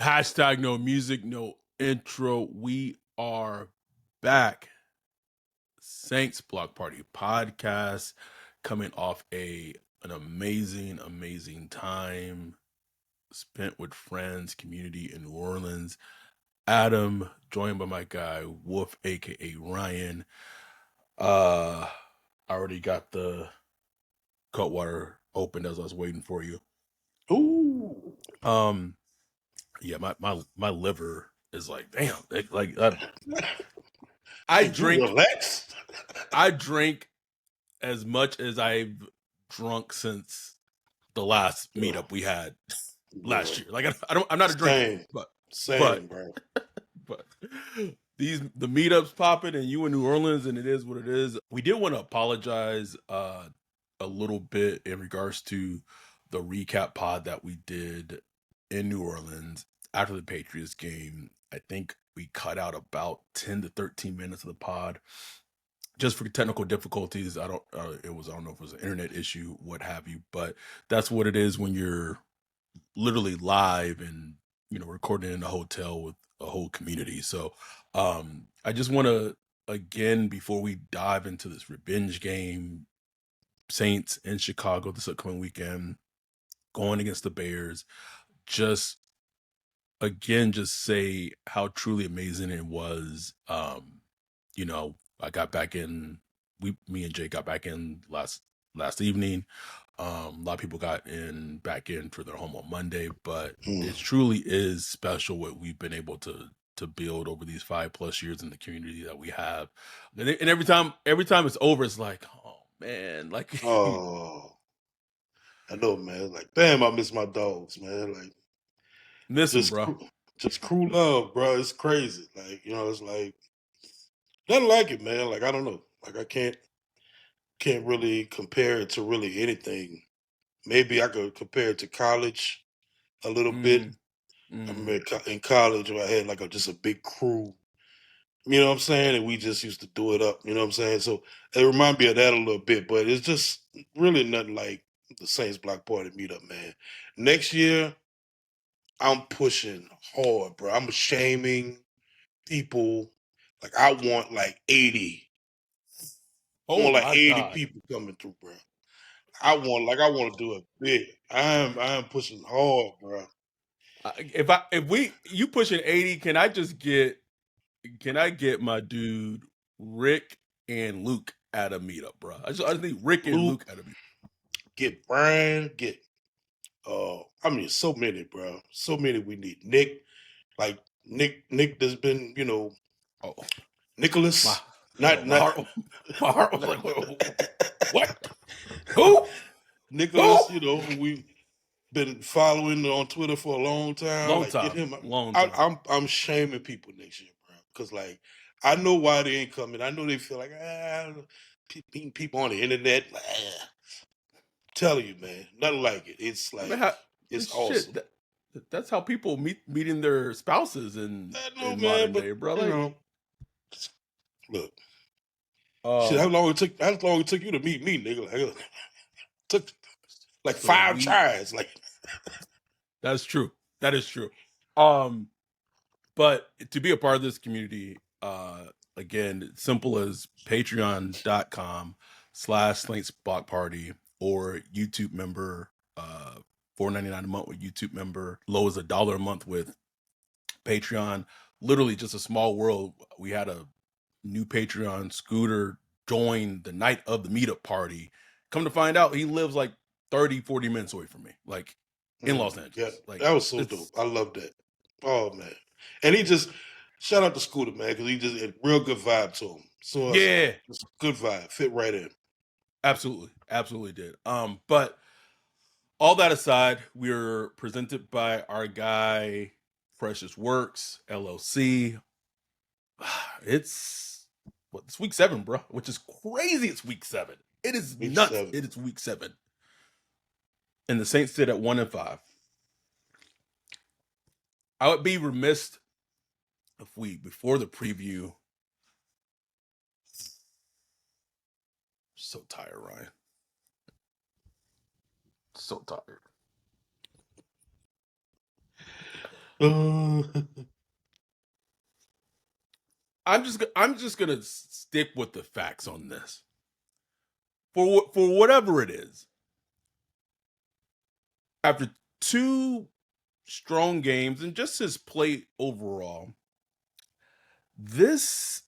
Hashtag no music, no intro. We are back. Saints Block Party podcast coming off an amazing time spent with friends, community in New Orleans. Adam, joined by my guy Wolf, aka Ryan. I already got the Cutwater open as I was waiting for you. Ooh. Yeah, my liver is like, damn, I Can you drink relax? I drink as much as I've drunk since the last Bro, meetup we had bro. last year. Like I'm not a drinker, Same. but Same, bro. but the meetups popping and you in New Orleans and it is what it is. We did want to apologize a little bit in regards to the recap pod that we did in New Orleans after the Patriots game. I think we cut out about 10 to 13 minutes of the pod just for technical difficulties. I don't know if it was an internet issue, what have you, but that's what it is when you're literally live and recording in a hotel with a whole community. So I just want to, again, before we dive into this revenge game, Saints in Chicago this upcoming weekend, going against the Bears, just say how truly amazing it was. I got back in. Me and Jay got back in last evening. A lot of people got back in for their home on Monday, but it truly is special what we've been able to build over these 5+ years in the community that we have. And every time it's over, it's like, oh man, like Oh, I know, man. Like, damn, I miss my dogs, man. Like, miss them, just, bro. just crew love, bro. It's crazy. Like, it's like nothing like it, man. Like, I don't know. Like, I can't really compare it to really anything. Maybe I could compare it to college a little bit. Mm, I mm. remember in college where I had like just a big crew. You know what I'm saying? And we just used to do it up. You know what I'm saying? So it reminded me of that a little bit, but it's just really nothing like the Saints Block Party meetup, man. Next year, I'm pushing hard, bro. I'm shaming people. Like I want like 80. I Oh want like my 80 god. people coming through, bro. I want to do it big. I am pushing hard, bro. If you pushing 80, can I get my dude Rick and Luke at a meetup, bro? I just need Rick and Luke, Luke at a meetup. get Brian, get I mean so many, bro. So many we need. Like Nick that's been, Oh, my Nicholas. Not my not heart my heart was like, what? Who? Who? Nicholas, who we been following on Twitter for a long time. Long Like get time, him. long I, time. I'm shaming people next year, bro. Cause like I know why they ain't coming. I know they feel like meeting people on the internet. Like, telling you, man, nothing like it. It's I mean, like it's shit. awesome. That's how people meeting their spouses in I know, man, modern but day, bro. you Like, know, look, shit. um, How long it took you to meet me, nigga? Like, took like so 5 tries. Like, that's true. That is true. Um, But to be a part of this community, again, simple as patreon.com/Slates Block Party or YouTube member, $4.99 a month with YouTube member, low as $1 a month with Patreon. Literally just a small world. We had a new Patreon Scooter join the night of the meetup party. Come to find out, he lives like 30, 40 minutes away from me, like in Los yeah, Angeles. Like that was so dope. it's I love that. Oh man, and he just shout out to Scooter, man, because he just had real good vibe to him. So I was like, yeah. it's a good vibe, fit right in. Absolutely did. But all that aside, we're presented by our guy Precious Works LLC. It's week 7, bro, which is crazy. It's week 7. It is Week nuts. 7. It is week 7, and the Saints sit at 1-5. I would be remiss if we, before the preview. So tired, Ryan. So tired. Uh, I'm just gonna stick with the facts on this. For whatever it is, after two strong games and just his play overall, this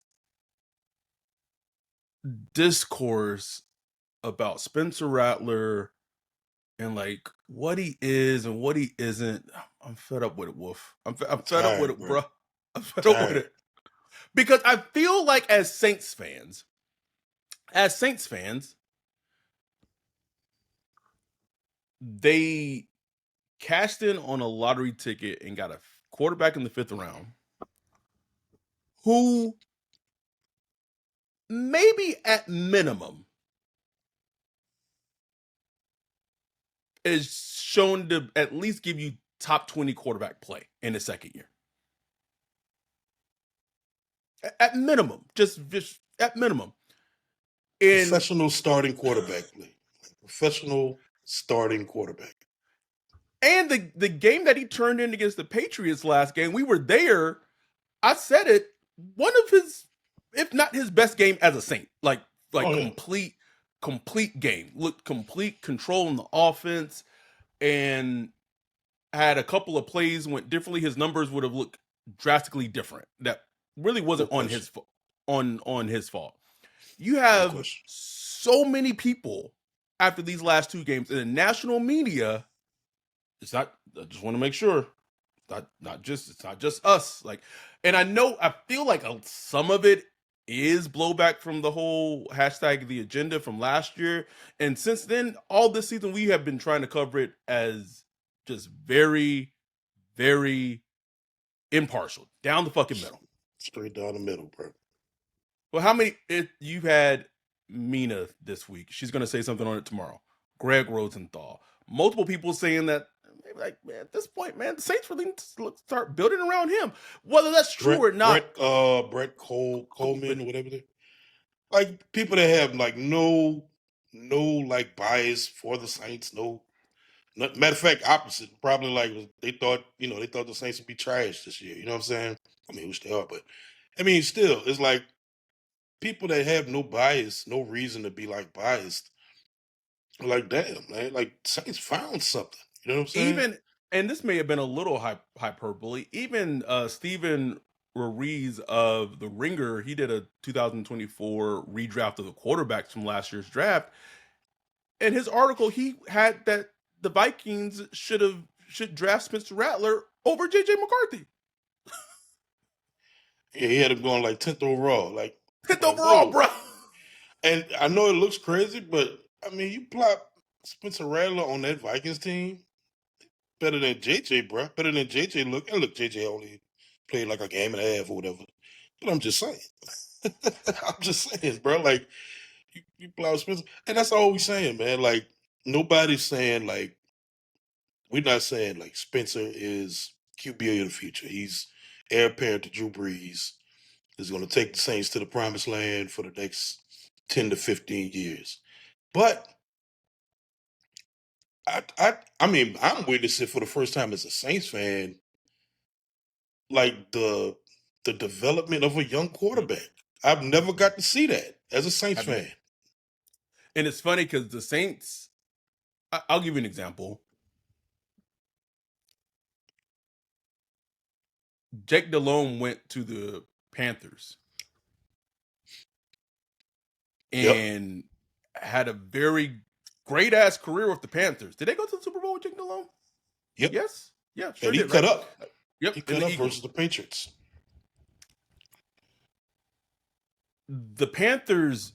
discourse about Spencer Rattler and like what he is and what he isn't, I'm fed up with it, Wolf. I'm fed up with tired, it, bro. bro. I'm fed up with Tired. it because I feel like as Saints fans, they cashed in on a lottery ticket and got a quarterback in the fifth round who maybe at minimum is shown to at least give you top 20 quarterback play in the second year. At minimum, just at minimum. And Professional starting quarterback play. Professional starting quarterback. the game that he turned in against the Patriots last game, we were there. I said it, one of his, if not his best game as a Saint. Like Oh yeah. complete game. Looked complete control in the offense and had a couple of plays went differently. His numbers would have looked drastically different. That really No wasn't question. on his fault. You No have question. so many people after these last two games in the national media. It's not. I just want to make sure. It's not just us. Like, and I feel like some of it is blowback from the whole hashtag the agenda from last year, and since then, all this season we have been trying to cover it as just very, very impartial, down the fucking middle. Straight down the middle, bro. Well, how many you've had Mina this week? She's going to say something on it tomorrow. Greg Rosenthal. Multiple people saying that, like, man, at this point, man, the Saints really need to start building around him. Whether that's true or not, Brett Coleman but or whatever. Like people that have like no like bias for the Saints. Matter of fact, opposite. Probably like they thought the Saints would be trash this year. You know what I'm saying? I mean, which they are, but I mean, still, it's like people that have no bias, no reason to be like biased. Like, damn, man, like Saints found something. You know what I'm saying? even, and this may have been a little hyperbole, even Stephen Ruiz of The Ringer, he did a 2024 redraft of the quarterbacks from last year's draft. In his article, he had that the Vikings should draft Spencer Rattler over JJ McCarthy. Yeah, he had him going like 10th overall. Like, 10th bro, overall, whoa. bro. And I know it looks crazy, but I mean, you plot Spencer Rattler on that Vikings team better than JJ, bro. Better than JJ look. And look, JJ only played like a game and a half or whatever. But I'm just saying. I'm just saying, bro. Like, you plot Spencer. And that's all we saying, man. Like, nobody's saying, like, we're not saying, like, Spencer is QB of the future. He's heir apparent to Drew Brees. Is going to take the Saints to the promised land for the next 10 to 15 years. But I mean, I'm witnessing for the first time as a Saints fan, like the development of a young quarterback. I've never got to see that as a Saints And fan. it's funny because the Saints, I'll give you an example. Jake Delhomme went to the Panthers Yep, and had a very great ass career with the Panthers. Did they go to the Super Bowl with Jake Delhomme? yep. Yes. Yeah, sure And he did, cut right? up. Yep, He in cut the up versus Eagles. the Patriots. The Panthers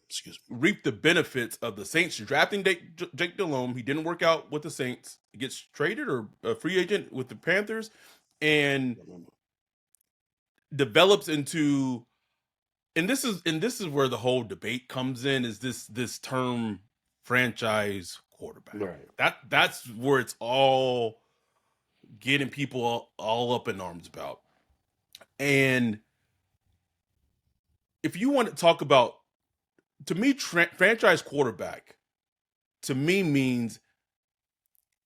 Excuse reaped the benefits of the Saints drafting Jake Delhomme. He didn't work out with the Saints. He gets traded or a free agent with the Panthers and me. develops into, and this is where the whole debate comes in, is this term franchise quarterback. Right. That's where it's all getting people all up in arms about. And if you want to talk about, to me, franchise quarterback to me means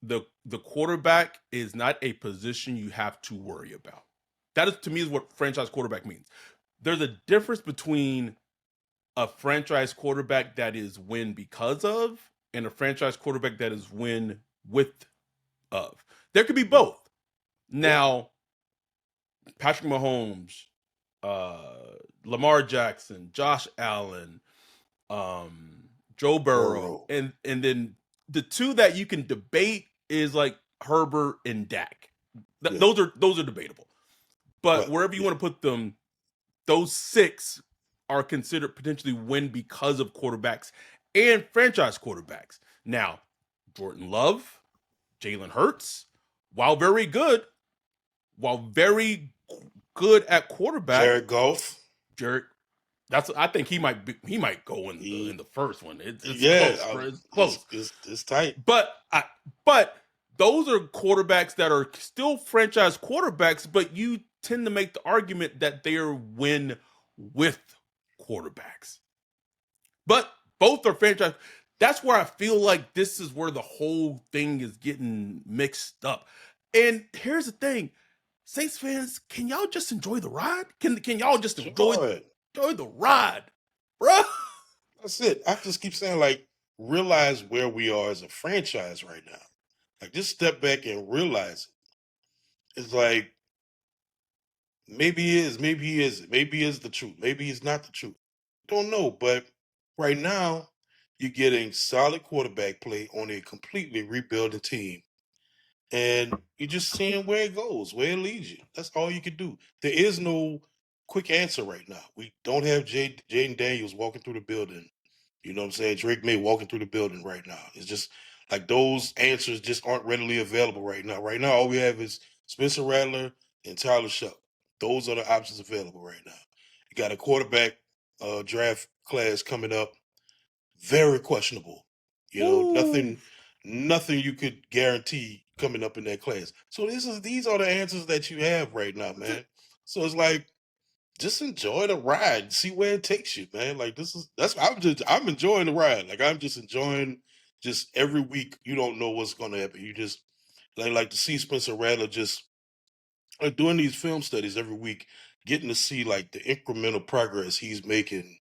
the quarterback is not a position you have to worry about. That is to me is what franchise quarterback means. There's a difference between a franchise quarterback that is win because of and a franchise quarterback that is win with of. There could be Right. both. Yeah. Now, Patrick Mahomes, Lamar Jackson, Josh Allen, Joe Burrow, Burrow. and then the two that you can debate is like Herbert and Dak. Yeah. Those are debatable. But But wherever you yeah. want to put them, those six are considered potentially win because of quarterbacks and franchise quarterbacks. Now, Jordan Love, Jalen Hurts, while very good, while very good at quarterback, Jared Goff. Jared. That's I think he might go in He, the first one. It's yeah. close, bro. It's close. It's tight. But those are quarterbacks that are still franchise quarterbacks, but you tend to make the argument that they are win with quarterbacks. But both are franchise. That's where I feel like this is where the whole thing is getting mixed up. And here's the thing, Saints fans, can y'all just enjoy the ride? Can y'all just Sure. enjoy the ride, bro? That's it. I just keep saying, like, realize where we are as a franchise right now. Like, just step back and realize it. It's like, maybe he is, maybe he isn't, maybe he is the truth, maybe he's not the truth. Don't know. But right now, you're getting solid quarterback play on a completely rebuilding team. And you're just seeing where it goes, where it leads you. That's all you can do. There is no quick answer right now. We don't have Jaden Daniels walking through the building. You know what I'm saying? Drake May walking through the building right now. It's just like those answers just aren't readily available right now. Right now, all we have is Spencer Rattler and Tyler Shuck. Those are the options available right now. You got a quarterback draft class coming up, very questionable. You know, Ooh. nothing you could guarantee coming up in that class. So these are the answers that you have right now, man. So it's like just enjoy the ride, see where it takes you, man. Like I'm enjoying the ride. Like I'm just enjoying just every week. You don't know what's gonna happen. You just like to see Spencer Rattler just doing these film studies every week, getting to see like the incremental progress he's making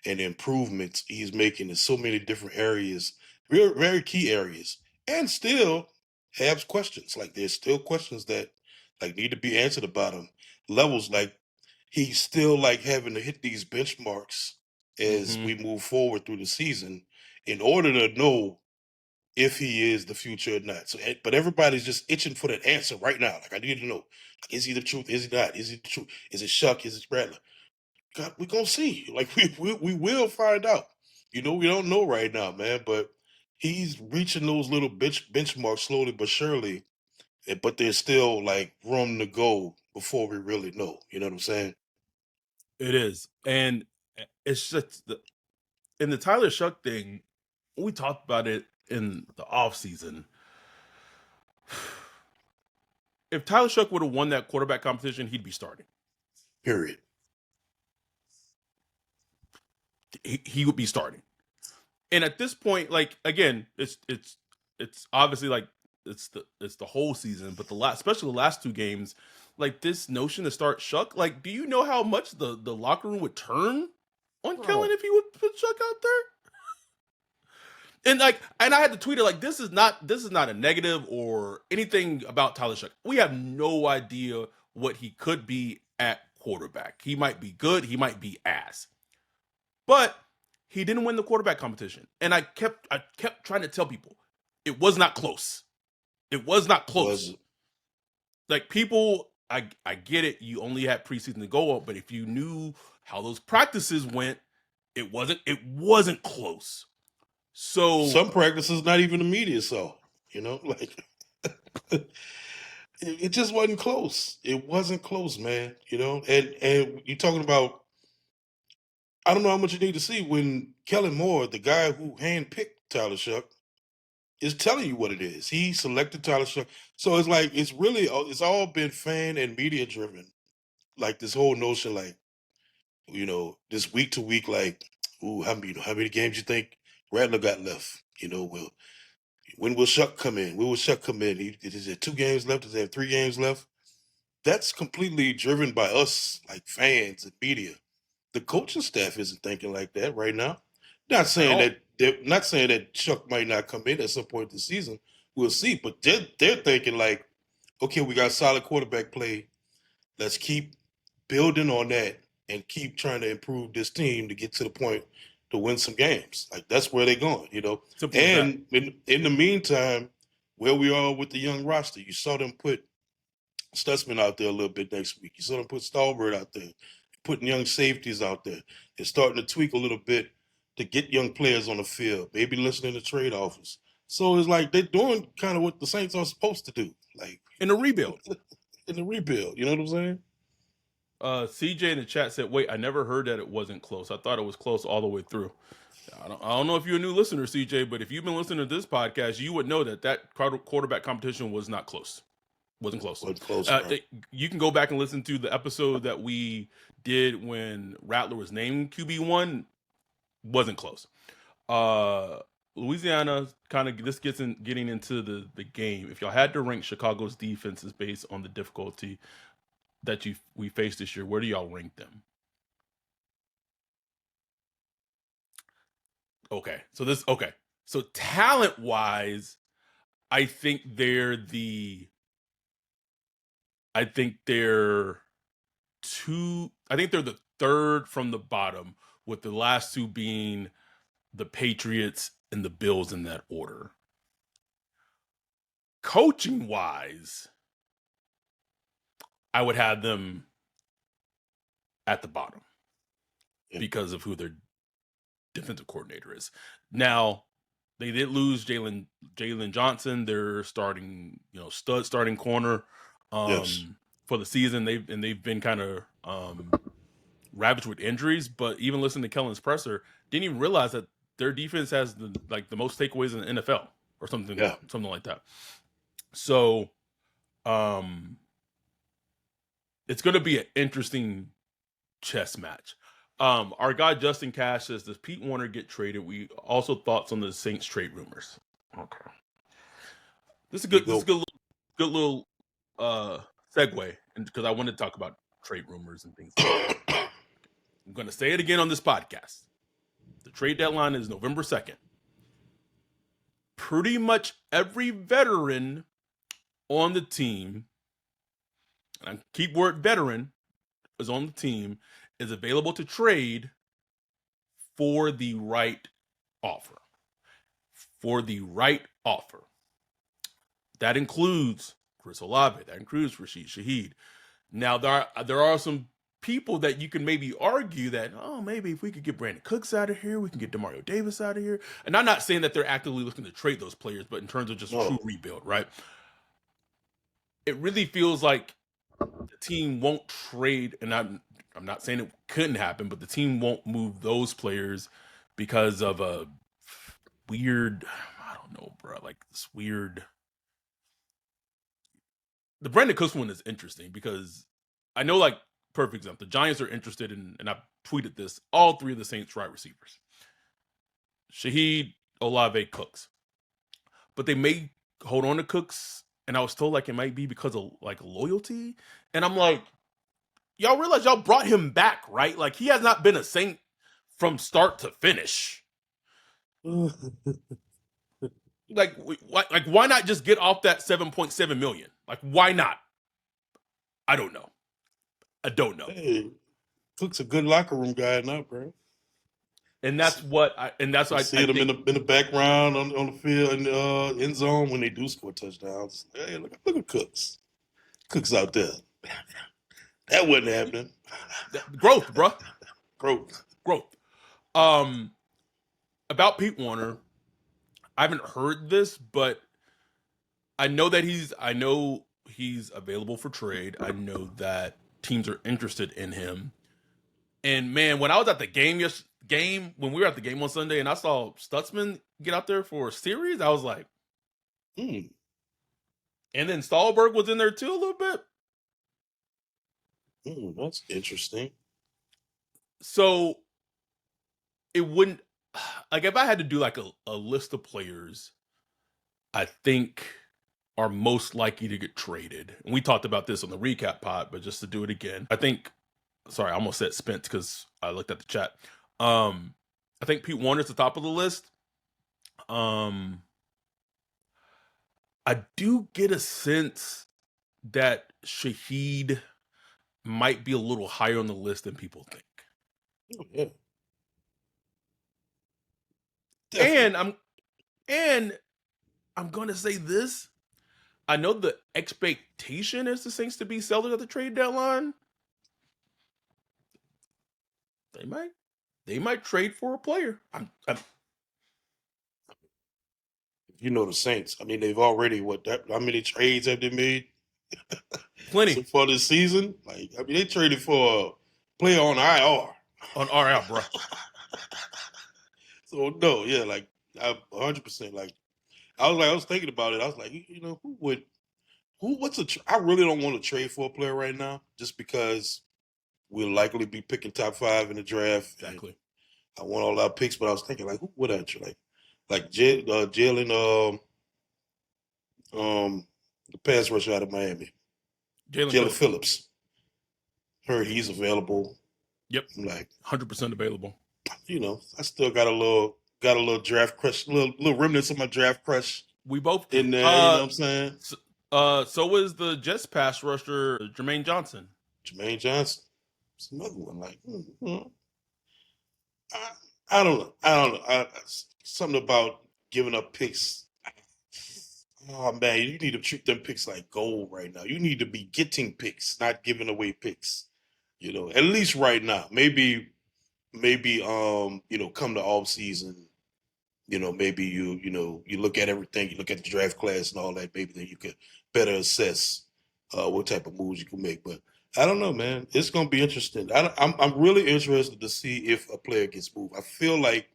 and improvements he's making in so many different areas, very, very key areas, and still has questions. Like there's still questions that like need to be answered about him. Levels like he's still like having to hit these benchmarks as Mm-hmm. we move forward through the season in order to know if he is the future or not. So, but everybody's just itching for that answer right now. Like, I need to know: is he the truth? Is he not? Is he the truth? Is it Shuck? Is it Rattler? God, we gonna see. Like, we will find out. You know, we don't know right now, man. But he's reaching those little benchmarks slowly but surely. But there's still like room to go before we really know. You know what I'm saying? It is, and it's just in the Tyler Shuck thing. We talked about it in the off season. If Tyler Shuck would have won that quarterback competition, he'd be starting. Period. He would be starting. And at this point, like again, it's obviously like it's the whole season, but the last, especially the last two games, like this notion to start Shuck, like, do you know how much the locker room would turn on Kellen Bro, if he would put Shuck out there? And I had to tweet it like this is not a negative or anything about Tyler Shuck. We have no idea what he could be at quarterback. He might be good, he might be ass. But he didn't win the quarterback competition. And I kept trying to tell people it was not close. It was not close. was Like people, I get it. You only had preseason to go up, but if you knew how those practices went, it wasn't close. So some practices not even the media saw. You know, like it just wasn't close. It wasn't close, man. You know, and you're talking about. I don't know how much you need to see when Kellen Moore, the guy who handpicked Tyler Shuck, is telling you what it is. He selected Tyler Shuck, so it's like it's really it's all been fan and media driven. Like this whole notion, like this week to week, like, ooh, how many games you think Rattler got left? Well, When will Shuck come in? When will Shuck come in? Is there 2 games left? Is there 3 games left? That's completely driven by us, like fans and media. The coaching staff isn't thinking like that right now. Not at saying all. that they're not saying that Chuck might not come in at some point this season. We'll see. But they're thinking like, okay, we got solid quarterback play. Let's keep building on that and keep trying to improve this team to get to the point to win some games. Like that's where they're going. Simple as that. And in the meantime, where we are with the young roster, you saw them put Stutzman out there a little bit next week. You saw them put Stallbird out there, putting young safeties out there. They're starting to tweak a little bit to get young players on the field, maybe listening to trade offers. So it's like they're doing kind of what the Saints are supposed to do, like In a rebuild. in the rebuild. You know what I'm saying? CJ in the chat said, "Wait, I never heard that it wasn't close. I thought it was close all the way through." I don't know if you're a new listener, CJ, but if you've been listening to this podcast, you would know that quarterback competition was not close. Wasn't close. Wasn't close, bro. You can go back and listen to the episode that we did when Rattler was named QB1. Wasn't close. Louisiana kind of this getting into the game. If y'all had to rank Chicago's defenses based on the difficulty that we faced this year, where do y'all rank them? Okay, so talent wise, I think they're the I think they're I think they're the third from the bottom, with the last two being the Patriots and the Bills in that order. Coaching wise, I would have them at the bottom because of who their defensive coordinator is. Now, they did lose Jalen Johnson, their starting corner. Yes. For the season. They've been kind of ravaged with injuries, but even listening to Kellen's presser, didn't even realize that their defense has the most takeaways in the NFL or something like that. So it's going to be an interesting chess match. Our guy Justin Cash says, "Does Pete Warner get traded?" We also thoughts on the Saints trade rumors. Okay, this is good. This is good little segue, because I wanted to talk about trade rumors and things like that. I'm going to say it again on this podcast. The trade deadline is November 2nd. Pretty much every veteran on the team, and keyword veteran is on the team, is available to trade for the right offer. For the right offer. That includes Chris Olave. That includes Shaheed. Now, there are some people that you can maybe argue that, maybe if we could get Brandon Cooks out of here, we can get Demario Davis out of here. And I'm not saying that they're actively looking to trade those players, but in terms of just true rebuild, right? It really feels like the team won't trade, and I'm not saying it couldn't happen, but the team won't move those players because of a weird, I don't know, bro, like this weird. The Brandon Cooks one is interesting because I know, like, perfect example, the Giants are interested in, and I've tweeted this, all three of the Saints wide receivers. Shaheed, Olave, Cooks. But they may hold on to Cooks, and I was told like it might be because of like loyalty. And I'm like, y'all realize y'all brought him back, right? Like, he has not been a Saint from start to finish. Like why not just get off that $7.7 million? Like, why not? I don't know. Hey, Cook's a good locker room guy now, bro. And that's what I see them think, in the background on the field in the end zone when they do score touchdowns. Hey, look at Cooks. Cooks out there. That wasn't happening. Growth, bro. Growth. About Pete Warner, I haven't heard this, but I know he's available for trade. I know that teams are interested in him. And man, when I was at the game when we were at the game on Sunday, and I saw Stutzman get out there for a series, I was like, And then Stallberg was in there too a little bit. That's interesting. So it wouldn't, like, if I had to do like a list of players I think are most likely to get traded. And we talked about this on the recap pod, but just to do it again, I think. Sorry, I almost said Spence because I looked at the chat. I think Pete Warner's the top of the list. I do get a sense that Shaheed might be a little higher on the list than people think. Oh, yeah, And definitely. I'm gonna say this. I know the expectation is the Saints to be sellers at the trade deadline. They might trade for a player. I'm You know the Saints. I mean, they've already how many trades have they made so plenty far this season? Like, I mean, they traded for a player on IR. on RL, bro. So no, yeah, like I 100%. Like I was thinking about it. I was like, you know, I really don't want to trade for a player right now, just because we'll likely be picking top 5 in the draft, and Exactly. I want all our picks. But I was thinking, like, who would I trade? Like Jalen, the pass rusher out of Miami, Jalen Jalen Phillips. Phillips. Heard he's available. Yep. I'm like, 100% available. you know, I still got a little draft crush, little remnants of my draft crush We both in do. there. You know what I'm saying? So is the Jets pass rusher Jermaine Johnson. Jermaine Johnson. It's another one. Like, I, I don't know. I don't know. Something about giving up picks. Oh man, you need to treat them picks like gold right now. You need to be getting picks, not giving away picks. You know, at least right now. Maybe come the off season, maybe you look at everything, you look at the draft class and all that, maybe then you could better assess what type of moves you can make. But I don't know, man. It's gonna be interesting. I'm really interested to see if a player gets moved. I feel like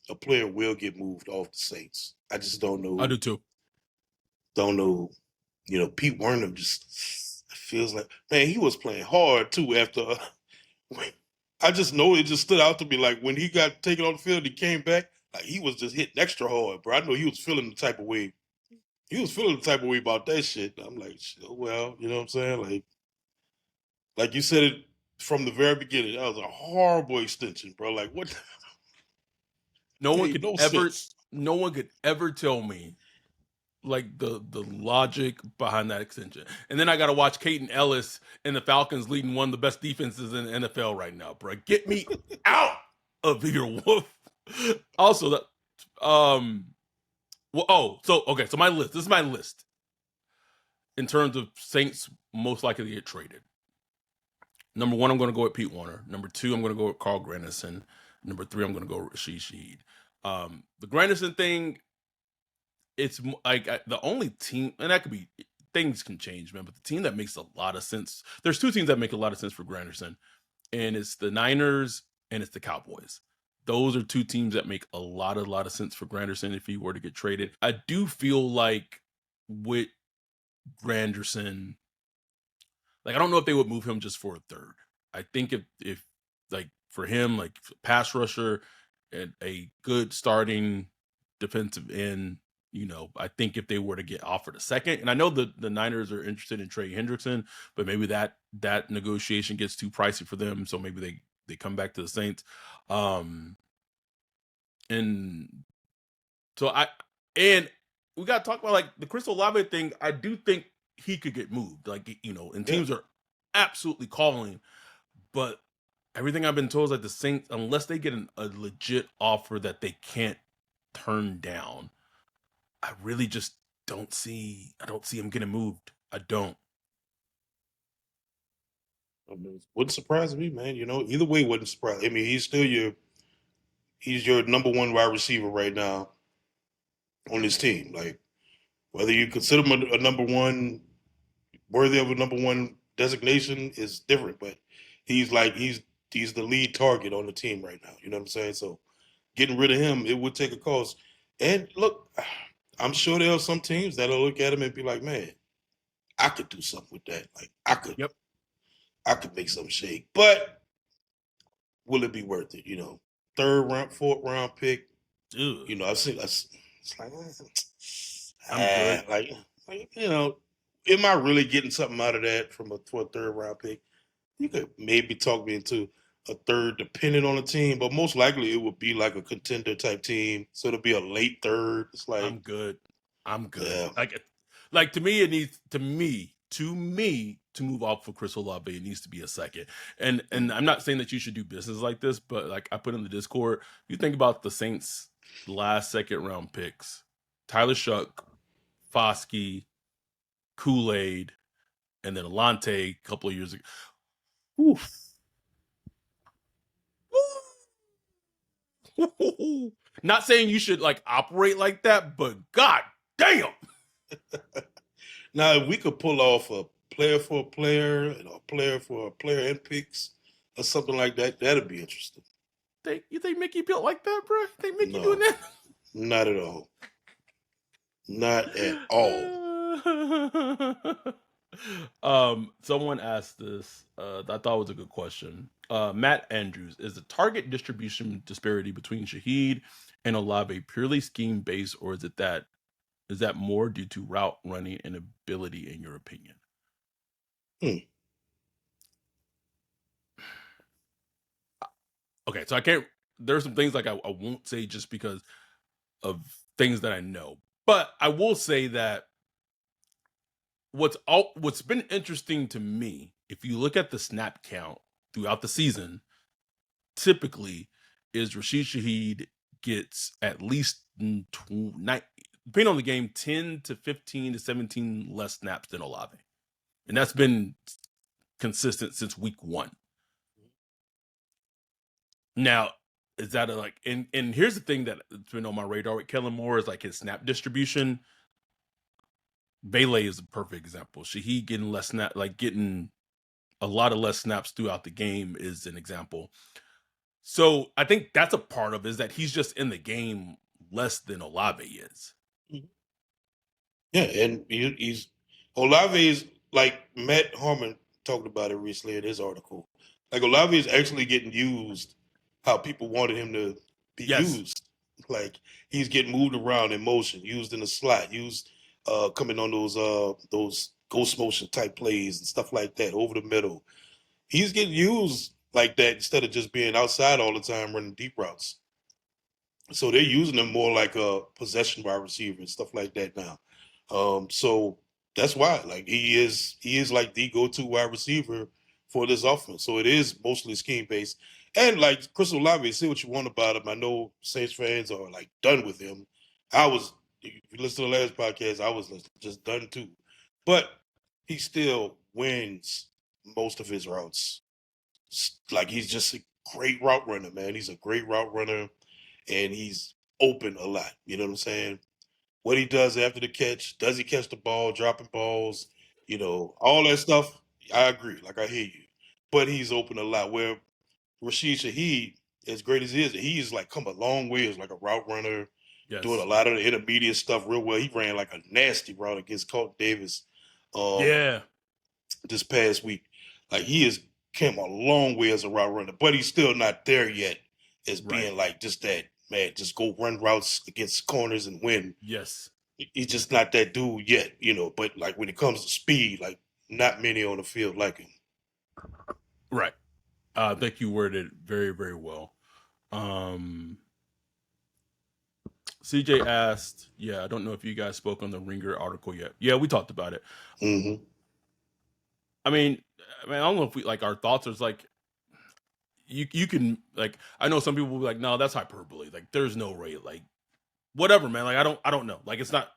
a player will get moved off the Saints. I just don't I know. do too. Don't know. Pete Werner just feels like, man, he was playing hard too after. I just know it just stood out to me. Like when he got taken on the field, he came back. Like he was just hitting extra hard, bro. I know he was feeling the type of way. He was feeling the type of way about that shit. I'm like, oh, well, you know what I'm saying? Like you said it from the very beginning. That was a horrible extension, bro. Like what? No one Made could no ever sense. no one could ever tell me like the logic behind that extension. And then I got to watch Caden Ellis and the Falcons leading one of the best defenses in the NFL right now, bro. Get me out of here, Wolf. Also, so okay, so my list. This is my list in terms of Saints most likely to get traded. Number one, I'm going to go with Pete Warner. Number two, I'm going to go with Carl Granderson. Number three, I'm going to go with Shaheed. The Granderson thing, it's like the only team, and that could be things can change, man. But the team that makes a lot of sense, there's two teams that make a lot of sense for Granderson, and it's the Niners and it's the Cowboys. Those are two teams that make a lot of sense for Granderson if he were to get traded. I do feel like with Granderson, like I don't know if they would move him just for a third. I think if like for him, like pass rusher and a good starting defensive end, I think if they were to get offered a second, and I know the Niners are interested in Trey Hendrickson, but maybe that negotiation gets too pricey for them, so maybe they come back to the Saints. And so and we got to talk about like the Crystal Olave thing. I do think he could get moved, like and Yeah. teams are absolutely calling, but everything I've been told is like the Saints, unless they get a legit offer that they can't turn down, I really just I don't see him getting moved. I don't. I mean, wouldn't surprise me, man. Either way wouldn't surprise. I mean, he's your number one wide receiver right now on this team. Like whether you consider him a number one, worthy of a number one designation is different, but he's the lead target on the team right now. You know what I'm saying? So getting rid of him, it would take a cost. And look, I'm sure there are some teams that'll look at him and be like, man, I could do something with that. Like Yep. I could make something shake. But will it be worth it? Third round, fourth round pick. Ugh. I've seen. It's like I'm good. Like am I really getting something out of that from for a third round pick? You could maybe talk me into a third, depending on the team, but most likely it would be like a contender type team. So it'll be a late third. It's like, I'm good. I'm good. yeah, Like to me, it needs to move off for Chris Olave. It needs to be a second. And I'm not saying that you should do business like this, but like I put in the Discord, you think about the Saints' last second round picks: Tyler Shuck, Foskey, Kool Aid, and then Alante a couple of years ago. Oof. Not saying you should like operate like that, but god damn. now if we could pull off a player for a player and a player for a player and picks or something like that, that'd be interesting. You think Mickey built like that, bro? You think Mickey doing No, not at all. Not at all. that? Someone asked this. I thought it was a good question. Matt Andrews, is the target distribution disparity between Shaheed and Olave purely scheme based, or is that more due to route running and ability, in your opinion? Hmm. Okay, so I can't. There's some things like I won't say just because of things that I know, but I will say that what's been interesting to me, if you look at the snap count throughout the season, typically is Rashid Shaheed gets at least depending on the game, 10 to 15 to 17 less snaps than Olave. And that's been consistent since week one. Now, is that and here's the thing that's been on my radar with Kellen Moore is like his snap distribution. Bailey is a perfect example. Shaheed getting less snap, like getting a lot of less snaps throughout the game is an example. So I think that's a part of it, is that he's just in the game less than Olave is. Yeah, and he's Olave is like Matt Harmon talked about it recently in his article. Like Olave is actually getting used how people wanted him to be Yes. used. Like he's getting moved around in motion, used in the slot, used coming on those ghost motion type plays and stuff like that over the middle. He's getting used like that instead of just being outside all the time running deep routes. So they're using him more like a possession wide receiver and stuff like that now. So that's why, like he is like the go-to wide receiver for this offense. So it is mostly scheme based. And like Chris Olave, say what you want about him. I know Saints fans are like done with him. I was, if you listen to the last podcast, I was just done too. But he still wins most of his routes. Like he's just a great route runner, man. He's a great route runner and he's open a lot. You know what I'm saying? What he does after the catch, does he catch the ball, dropping balls, all that stuff. I agree. Like I hear you. But he's open a lot. Where Rashid Shaheed, as great as he is like come a long way as like a route runner, doing a Yes. lot of the intermediate stuff real well. He ran like a nasty route against Colt Davis um, Yeah. this past week. Like he has came a long way as a route runner, but he's still not there yet as Right. being like just that man. Just go run routes against corners and win. Yes. He's just not that dude yet. But like when it comes to speed, like not many on the field like him. Right. I think you worded it very, very well. Um CJ asked, yeah, I don't know if you guys spoke on the Ringer article yet. Yeah, we talked about it. Mm-hmm. I don't know if we like our thoughts is like you can like I know some people will be like, no, that's hyperbole. Like there's no rate. Like whatever, man. Like I don't know. Like it's not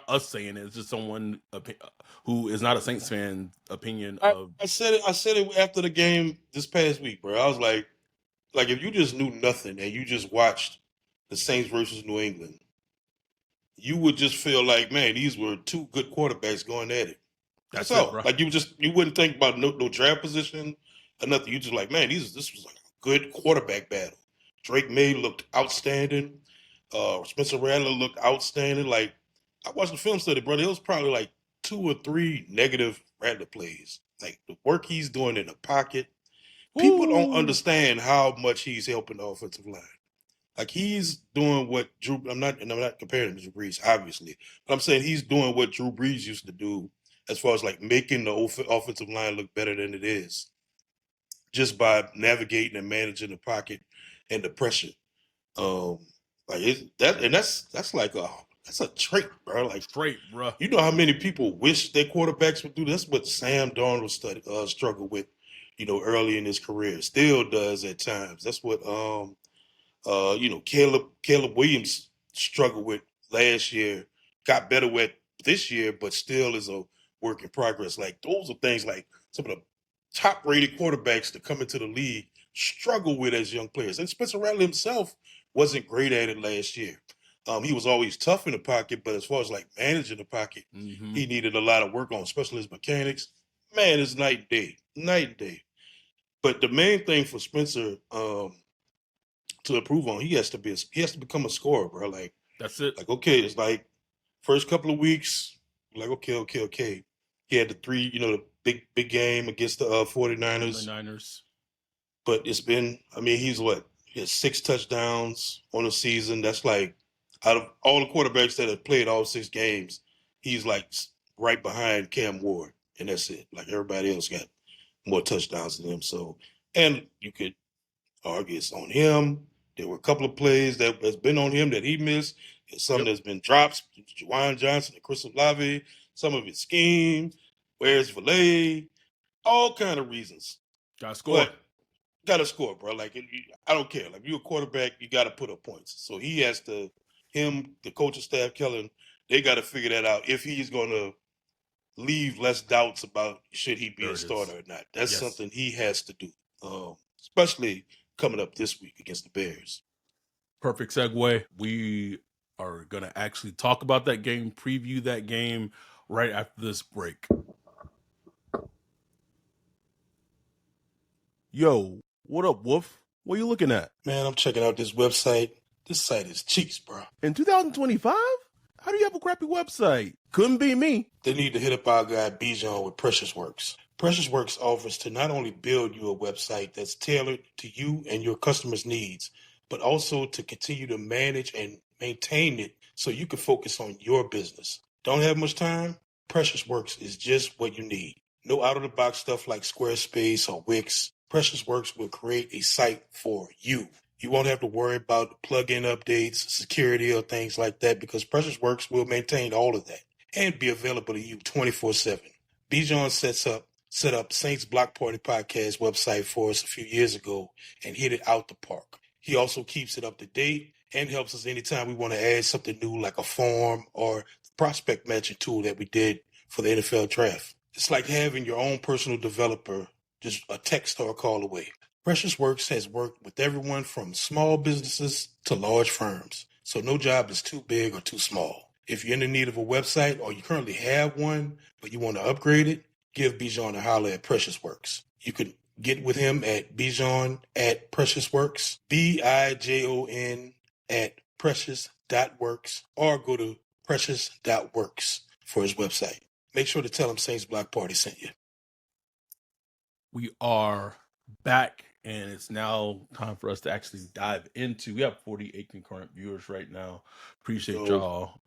us saying it. It's just someone who is not a Saints fan opinion I, of I said it. I said it after the game this past week, bro. I was like if you just knew nothing and you just watched the Saints versus New England, you would just feel like, man, these were two good quarterbacks going at it. That's that's it, all. bro. Like you wouldn't think about no draft position or nothing. You just like, man, this was like a good quarterback battle. Drake May looked outstanding. Spencer Rattler looked outstanding. Like I watched the film study, brother. It was probably like two or three negative Rattler plays. Like the work he's doing in the pocket. People don't Ooh. understand how much he's helping the offensive line. Like he's doing what Drew. I'm not comparing him to Drew Brees, obviously, but I'm saying he's doing what Drew Brees used to do, as far as like making the offensive line look better than it is, just by navigating and managing the pocket and the pressure. Um, like that's like that's a trait, bro. Like Straight, bruh. you know how many people wish their quarterbacks would do. That's what Sam Darnold struggled with, early in his career. Still does at times. That's what Caleb Williams struggled with last year, got better with this year, but still is a work in progress. Like those are things like some of the top rated quarterbacks that come into the league struggle with as young players. And Spencer Rattler himself wasn't great at it last year. He was always tough in the pocket, but as far as like managing the pocket, Mm-hmm. he needed a lot of work on, especially his mechanics. Man, it's night and day, night and day. But the main thing for Spencer, to improve on, he has to become a scorer, bro. That's it. Like okay, it's like first couple of weeks, like okay. He had the three, the big game against the 49ers, 49ers. but it's been, I mean, he has 6 touchdowns on the season. That's like out of all the quarterbacks that have played all 6 games, he's like right behind Cam Ward, and that's it. Like everybody else got more touchdowns than him. So, and you could argue it's on him. There were a couple of plays that has been on him that he missed. And some Yep. that's been drops. Juwan Johnson and Chris Olave. Some of his scheme. Where's Valet? All kind of reasons. Got to score. But got to score, bro. Like I don't care. Like you're a quarterback, you got to put up points. So he has to. Him, the coaching staff, Kellen, they got to figure that out if he's going to leave less doubts about should he be There a it is. starter or not. That's Yes. something he has to do, especially coming up this week against the Bears. Perfect segue. We are going to actually talk about that game, preview that game right after this break. Yo, what up, Wolf? What are you looking at? Man, I'm checking out this website. This site is cheeks, bro. In 2025? How do you have a crappy website? Couldn't be me. They need to hit up our guy Bijan with Precious Works. Precious Works offers to not only build you a website that's tailored to you and your customers' needs, but also to continue to manage and maintain it so you can focus on your business. Don't have much time? Precious Works is just what you need. No out of the box stuff like Squarespace or Wix. Precious Works will create a site for you. You won't have to worry about plugin updates, security, or things like that because Precious Works will maintain all of that and be available to you 24/7. Bijan set up Saints Block Party Podcast website for us a few years ago and hit it out the park. He also keeps it up to date and helps us anytime we want to add something new like a form or prospect matching tool that we did for the NFL draft. It's like having your own personal developer just a text or a call away. Precious Works has worked with everyone from small businesses to large firms, so no job is too big or too small. If you're in the need of a website or you currently have one, but you want to upgrade it, give Bijan a holler at Precious Works. You can get with him at Bijan at Precious Works, Bijon at precious.works, or go to precious.works for his website. Make sure to tell him Saints Block Party sent you. We are back, and it's now time for us to actually dive into. We have 48 concurrent viewers right now. Appreciate y'all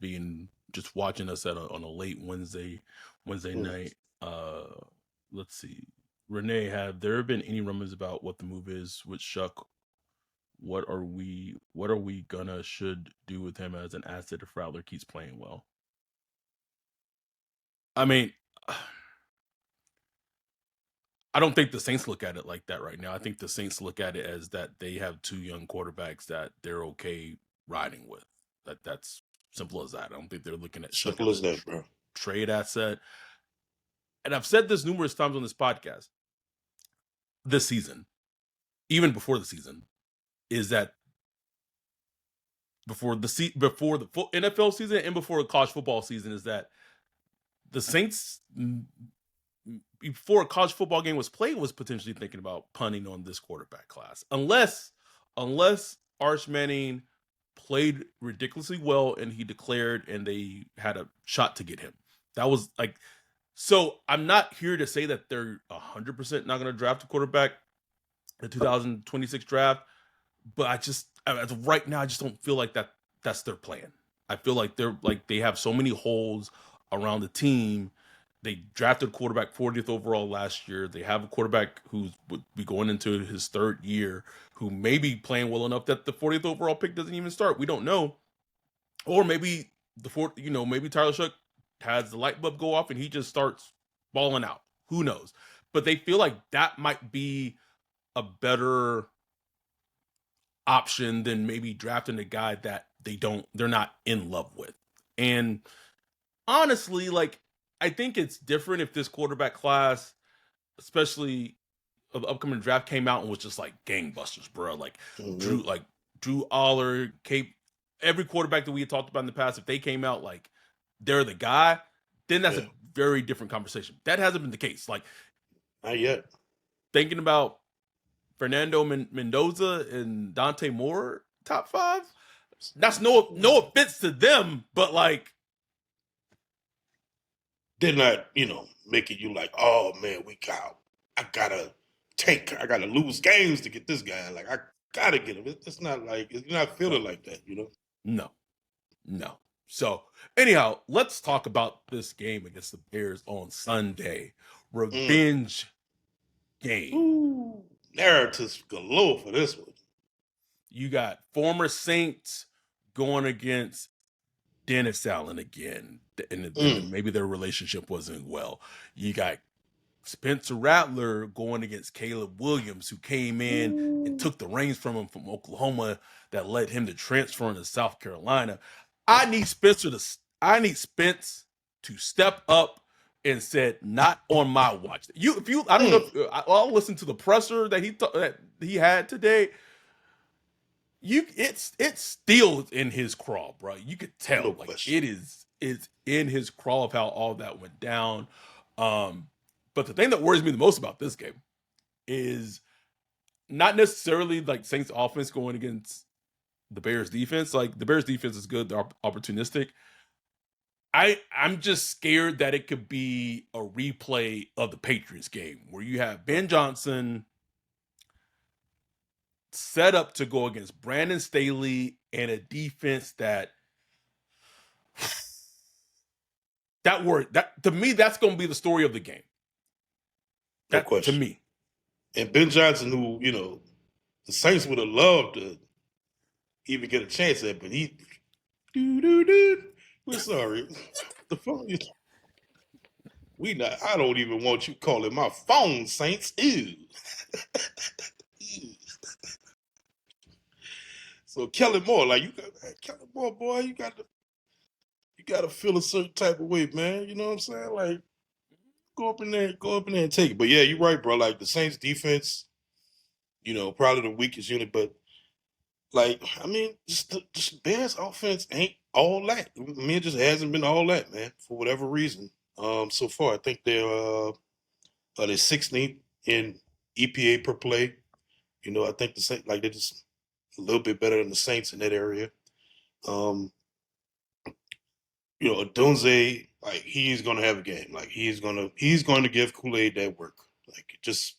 being just watching us on a late Wednesday night. Let's see. Renee, have there been any rumors about what the move is with Shuck? What are we gonna should do with him as an asset if Rattler keeps playing well? I mean, I don't think the Saints look at it like that right now. I think the Saints look at it as that they have 2 young quarterbacks that they're okay riding with. That's simple as that. I don't think they're looking at Shuck Simple as as a that, bro. trade asset. And I've said this numerous times on this podcast this season, even before the season, is that before the NFL season and before the college football season, is that the Saints, before a college football game was played, was potentially thinking about punting on this quarterback class, unless Arch Manning played ridiculously well and he declared and they had a shot to get him. That was like, so I'm not here to say that they're 100% not going to draft a quarterback in the 2026 draft. but as of right now, I just don't feel like that's their plan. I feel like they have so many holes around the team. They drafted a quarterback 40th overall last year. They have a quarterback who's would be going into his third year, who may be playing well enough that the 40th overall pick doesn't even start. We don't know. Or maybe maybe Tyler Shook has the light bulb go off and he just starts balling out. Who knows? But they feel like that might be a better option than maybe drafting a guy that they're not in love with. And honestly, like, I think it's different if this quarterback class, especially of the upcoming draft, came out and was just like gangbusters, bro. Mm-hmm. Like Drew Aller, Cape, every quarterback that we had talked about in the past, if they came out like they're the guy, then that's a Yeah, very different conversation. That hasn't been the case. Like, not yet. thinking about Fernando Mendoza and Dante Moore top five. That's no offense to them, but like, They're not, making you like, oh man, I gotta I gotta lose games to get this guy. Like I gotta get him. It's not like it's not no, feeling like that. no, no. So anyhow, let's talk about this game against the Bears on Sunday. Mm. Revenge game. Ooh, narratives galore for this one. You got former Saints going against Dennis Allen again, and Mm. maybe their relationship wasn't well. You got Spencer Rattler going against Caleb Williams, who came in and Ooh. took the reins from him from Oklahoma, that led him to transfer into South Carolina. I need Spence to step up and said, "Not on my watch." I don't know Mm. if I'll listen to the presser that he had today. It's still in his crawl, bro. You could No tell, like, question. it's in his crawl of how all that went down. Um, but the thing that worries me the most about this game is not necessarily like Saints offense going against the Bears defense. Like, the Bears defense is good, they're opportunistic. I'm just scared that it could be a replay of the Patriots game where you have Ben Johnson set up to go against Brandon Staley and a defense that to me, that's going to be the story of the game. No That to question. me. And Ben Johnson, who, the Saints would have loved to even get a chance at, but he do. We're sorry. The phone we not I don't even want you calling my phone, Saints. Ew. So Kelly Moore, like Kelly Moore, boy, you gotta feel a certain type of way, man. You know what I'm saying? Like go up in there and take it. But yeah, you're right, bro. Like the Saints defense, probably the weakest unit, but like, I mean, just Bears offense ain't all that. I mean, it just hasn't been all that, man, for whatever reason. So far, I think they're 16th in EPA per play. I think the Saints, like, they're just a little bit better than the Saints in that area. Um, Adunze, like, he's gonna have a game. Like, he's going to give Kool-Aid that work. Like, it just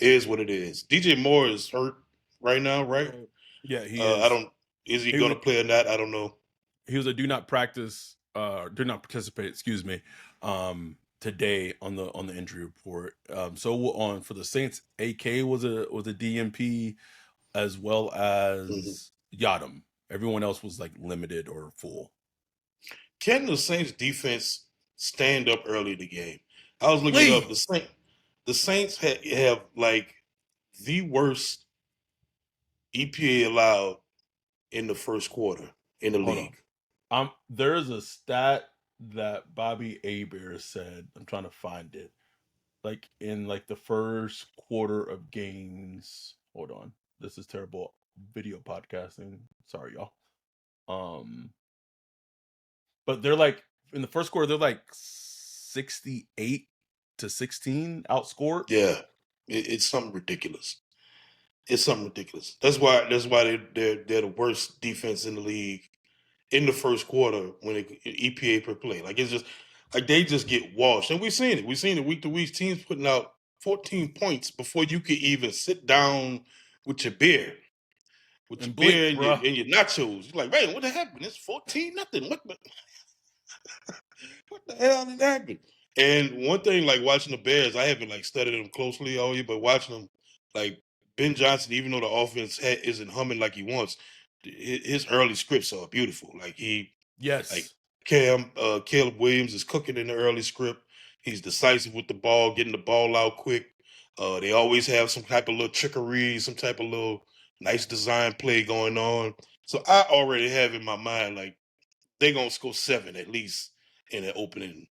is what it is. DJ Moore is hurt right now, right? Yeah, he I is. don't. Is he He was going a to play or not? I don't know. he was a do not participate, excuse me, today on the injury report. So on for the Saints, AK was a DMP, as well Mhm. as Yadam. Everyone else was like limited or full. Can the Saints defense stand up early in the game? I was looking it up. Please The Saints have like the worst EPA allowed in the first quarter in the hold on. league. There's a stat that Bobby Aber said. I'm trying to find it. Like, in like the first quarter of games. Hold on. This is terrible video podcasting. Sorry, y'all. Um, but they're like, in the first quarter, they're like 68-16 outscored. Yeah, it's something ridiculous. It's something ridiculous. That's why they're the worst defense in the league in the first quarter when EPA per play. Like it's just like they just get washed, and we've seen it. We've seen it week to week. Teams putting out 14 points before you could even sit down with your beer. with your And blink, beer bruh. and your nachos. You're like, man, what happened? It's 14-0. What the hell did happen? And one thing, like watching the Bears, I haven't like studied them closely all year, but watching them, like Ben Johnson, even though the offense isn't humming like he wants, his early scripts are beautiful. Like Yes. Caleb Williams is cooking in the early script. He's decisive with the ball, getting the ball out quick. They always have some type of little trickery, some type of little nice design play going on. So I already have in my mind like they're gonna score 7 at least in their opening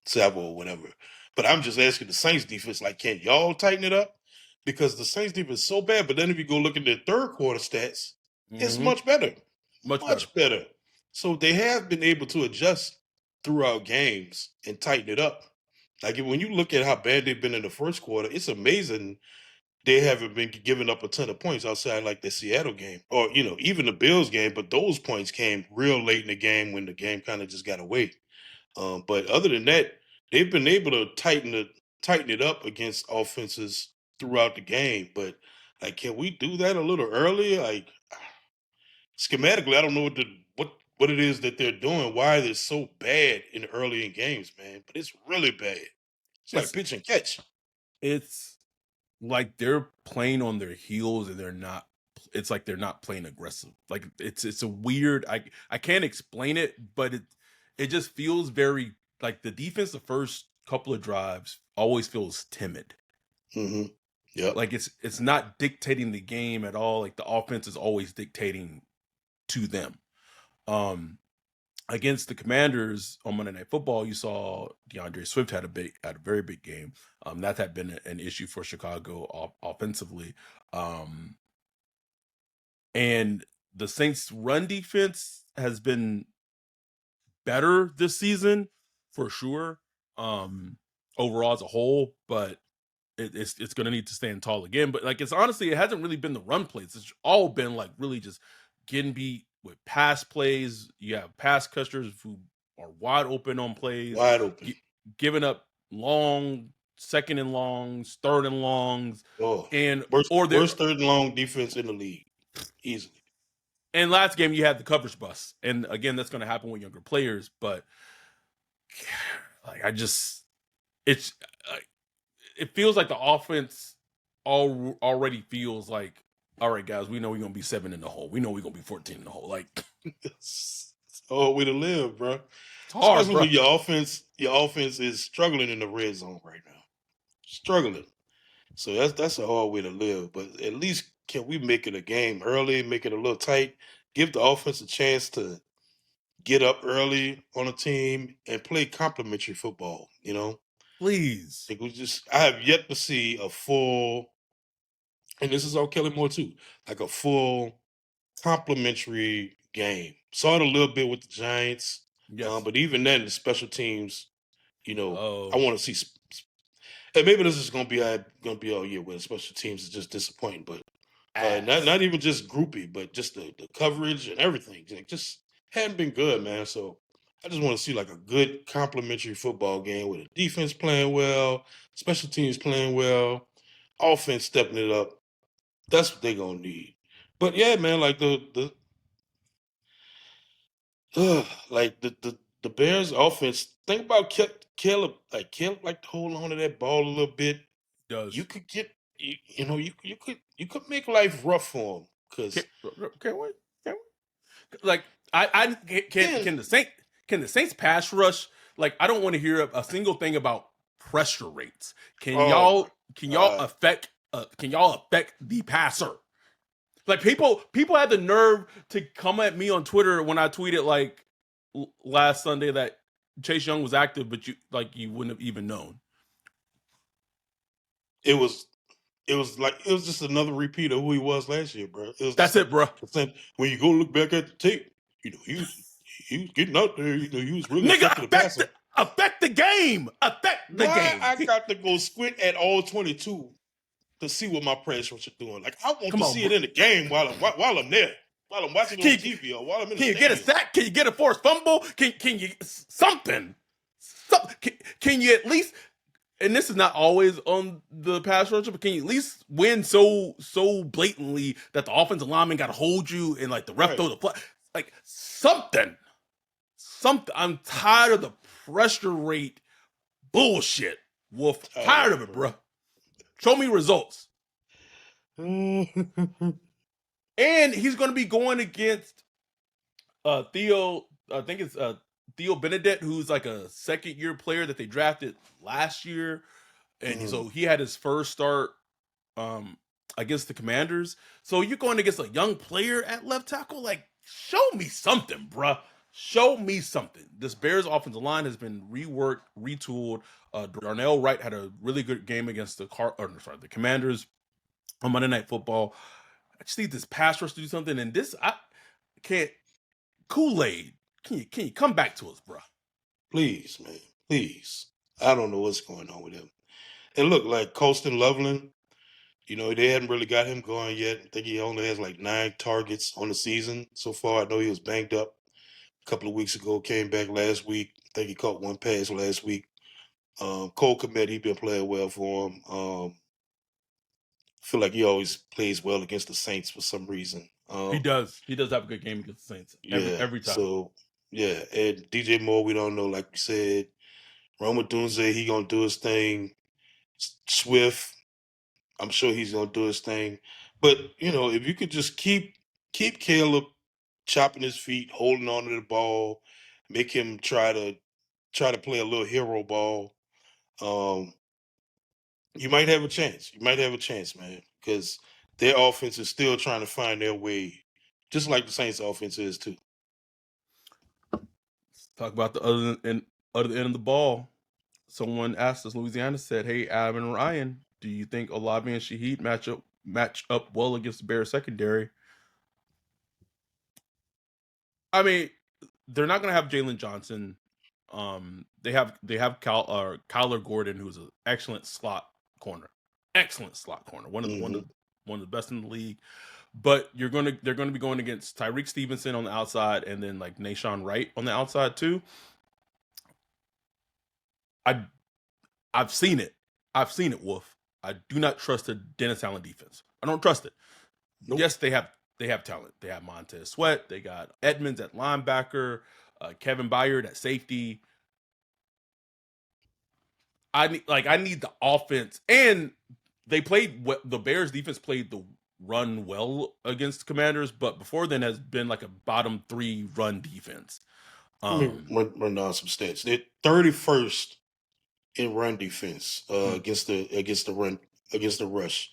salvo or whatever. But I'm just asking the Saints defense, like, can y'all tighten it up? Because the Saints defense is so bad. But then if you go look at their third quarter stats, it's Mm-hmm. much better. Much better. Much better. So they have been able to adjust throughout games and tighten it up. Like when you look at how bad they've been in the first quarter, it's amazing they haven't been giving up a ton of points outside like the Seattle game or even the Bills game. But those points came real late in the game when the game kind of just got away. But other than that, they've been able to tighten it up against offenses throughout the game. But like, can we do that a little earlier? Like schematically, I don't know what it is that they're doing. Why they're so bad in the early in games, man. But it's really bad. It's like It's pitch and catch. it's like they're playing on their heels and it's like they're not playing aggressive. Like it's a weird I can't explain it, but it just feels very like the defense the first couple of drives always feels timid. Mm-hmm. Yep. Like it's not dictating the game at all. Like the offense is always dictating to them. Um Against the Commanders on Monday Night Football, you saw DeAndre Swift had a very big game. That had been an issue for Chicago offensively. Um, and the Saints' run defense has been better this season for sure. Overall as a whole, but it's going to need to stand tall again. But like it's honestly, it hasn't really been the run plays. It's all been like really just getting beat with pass plays. You have pass catchers who are wide open on plays, Wide open. giving up long second and longs, third and longs, Oh, and worst or they're worst third and long defense in the league, easily. and last game you had the coverage bust, and again that's going to happen with younger players. But like I just it's it feels like the offense already feels like, all right, guys, we know we're gonna be 7 in the hole. We know we're gonna be 14 in the hole. Like It's a hard way to live, bro. it's hard, Especially bro. when your offense is struggling in the red zone right now. Struggling. So that's a hard way to live. But at least can we make it a game early, make it a little tight, give the offense a chance to get up early on a team and play complementary football, Please. I have yet to see a full, and this is on Kelly Moore too, like a full complimentary game. Saw it a little bit with the Giants, Yes. but even then, the special teams, I Oh, want to see. And maybe this is gonna be all year where special teams is just disappointing, but not ass. even just groupie, but just the coverage and everything, like, just hadn't been good, man. So I just want to see like a good complimentary football game with the defense playing well, special teams playing well, offense stepping it up. That's what they're gonna need. But yeah, man, like the Bears offense. Think about Caleb. Like Caleb, like to hold on to that ball a little bit. You Does could get you could make life rough for him can, because can we? Can we? Like I then can the Saints pass rush? Like I don't want to hear a single thing about pressure rates. oh my Can y'all god, affect the passer? Like people had the nerve to come at me on Twitter when I tweeted like last Sunday that Chase Young was active, but you wouldn't have even known. it was it was just another repeat of who he was last year, bro. It was just That's like it, bro. when you go look back at the tape, he was getting out there. He was really Nigga, affecting the passer. affect the game. Affect the Why game. I got to go squint at all 22 to see what my press rush are doing? Like I want Come to on, see bro. it in the game while I'm there, while I'm watching it on Can you, TV or while I'm in the can you get a stadium. sack? Can you get a forced fumble? Can you something? Can you at least and this is not always on the pass rusher, but can you at least win so blatantly that the offensive lineman got to hold you and like the ref Right. throw the flag, like something. I'm tired of the pressure rate bullshit, Wolf. Tired of Tired of it, it, bro. bro. Show me results. And he's going to be going against Theo. I think it's Theo Benedette, who's like a second year player that they drafted last year, and so he had his first start um against the Commanders. So you're going against a young player at left tackle? Like, show me something, bruh. Show me something. This Bears offensive line has been reworked, retooled. Darnell Wright had a really good game against the Commanders on Monday Night Football. I just need this pass rush to do something. And this, I can't. Kool-Aid, can you come back to us, bruh? Please, man. Please. I don't know what's going on with him. And look, like Colston Loveland, they hadn't really got him going yet. I think he only has like 9 targets on the season so far. I know he was banged up a couple of weeks ago, came back last week. I think he caught 1 pass last week. Cole Kmet, he been playing well for him. I feel like he always plays well against the Saints for some reason. He does. He does have a good game against the Saints Yeah. every time. So yeah, and DJ Moore, we don't know. Like we said, Roma Dunze, he gonna do his thing. Swift, I'm sure he's gonna do his thing. But if you could just keep Caleb chopping his feet, holding on to the ball, make him try to play a little hero ball. Um, you might have a chance. You might have a chance, man, because their offense is still trying to find their way, just like the Saints' offense is too. Let's talk about the other end of the ball. Someone asked us, Louisiana said, "Hey, Adam and Ryan, do you think Olave and Shaheed match up well against the Bears secondary?" I mean, they're not going to have Jalen Johnson. They have Kyler Gordon, who's an excellent slot corner, one of the Mm-hmm. one of the best in the league. But they're gonna be going against Tyreek Stevenson on the outside, and then like Nashawn Wright on the outside too. I I've seen it. I've seen it, Wolf. I do not trust the Dennis Allen defense. I don't trust it. Nope. Yes, they have talent. They have Montez Sweat. They got Edmonds at linebacker, Kevin Byard at safety. I need the offense, and the Bears defense played the run well against Commanders, but before then has been like a bottom 3 run defense. Let me run down some stats. They're 31st in run defense against the rush.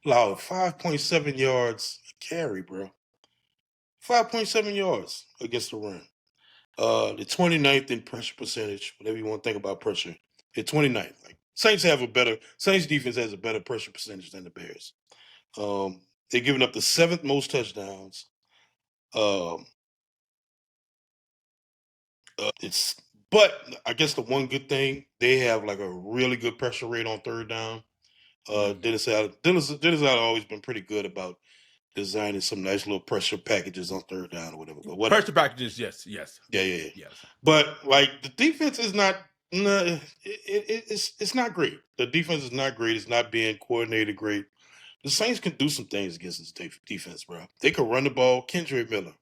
Allowed 5.7 yards a carry, bro. 5.7 yards against the run. The 29th in pressure percentage, whatever you want to think about pressure. The 29th. Like Saints defense has a better pressure percentage than the Bears. They're giving up the 7th most touchdowns. Um, it's but I guess the one good thing, they have like a really good pressure rate on third down. Dennis Allen always been pretty good about designing some nice little pressure packages on third down or whatever. But whatever. Pressure packages, yes, Yeah. yes. But like the defense is not. No, it's not great. The defense is not great. It's not being coordinated great. The Saints can do some things against this defense, bro. They could run the ball. Kendra Miller.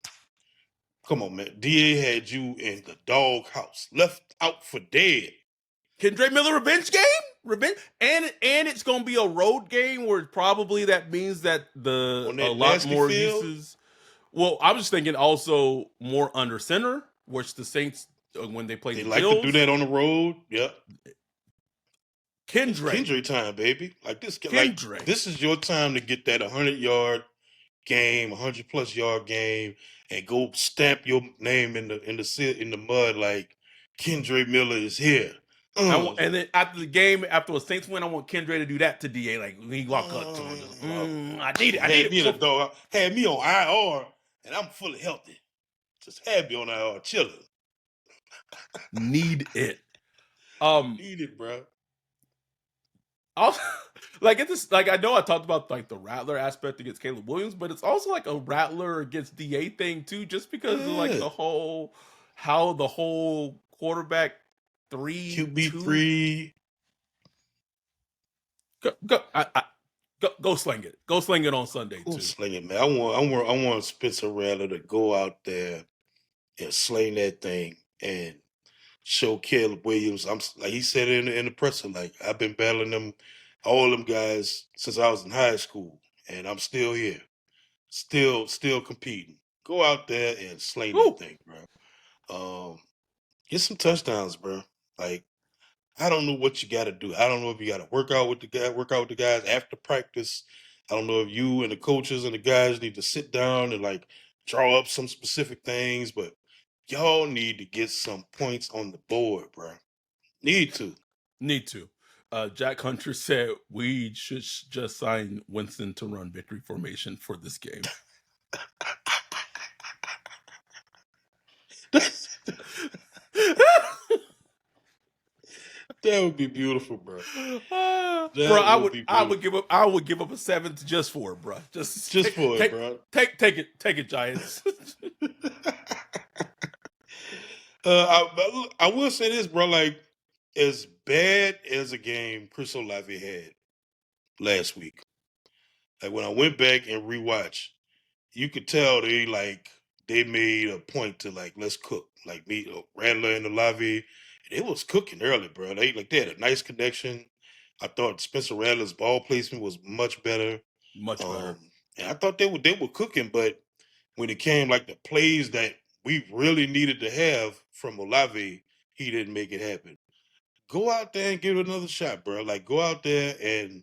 Come on, man. DA had you in the doghouse, left out for dead. Kendra Miller revenge game? And it's gonna be a road game where probably that means that On a that lot nasty more field, uses. Well, I was just thinking also more under center, which the Saints when they played they the like to do Bills. that on the road. Yep. It's Kendra, Kendra time, baby. Kendra. This is your time to get that 100-yard game, 100+ yard game, and go stamp your name in the mud like Kendra Miller is here. And then after the game, after a Saints win, I want Kendra to do that to Da. Like when he walk up to him, just, I need it. I need Had me in a it. dog. Had me on IR, and I'm fully healthy. Just had me on IR, chilling. Need it. Need it, bro. Also, like it's just, like I know I talked about like the Rattler aspect against Caleb Williams, but it's also like a Rattler against Da thing too, just because of like how the whole quarterback 3-2 QB3. Go sling it. Go sling it on Sunday Who's too. slinging, man? I want Spencer Rattler to go out there and sling that thing and show Caleb Williams. Like he said in the presser, like I've been battling them, all them guys since I was in high school, and I'm still here, still competing. Go out there and sling that Woo. thing, bro. Get some touchdowns, bro. Like I don't know what you got to do. I don't know if you got to work out with the guys after practice. I don't know if you and the coaches and the guys need to sit down and like draw up some specific things, but y'all need to get some points on the board, bro. Need to. Need to. Jack Hunter said we should just sign Winston to run victory formation for this game. That would be beautiful, bro. Bro, That would be I would give beautiful. up a seventh just for it, bro. Just Just for it, bro. take it, Giants. I will say this, bro. Like, as bad as a game Chris Olave had last week, like when I went back and rewatched, you could tell they made a point to like let's cook. Like me, Rattler and Olave, it was cooking early, bro. They had a nice connection. I thought Spencer Rattler's ball placement was much better. Much better. And I thought they were cooking, but when it came like the plays that we really needed to have from Olave, he didn't make it happen. Go out there and give it another shot, bro. Like go out there and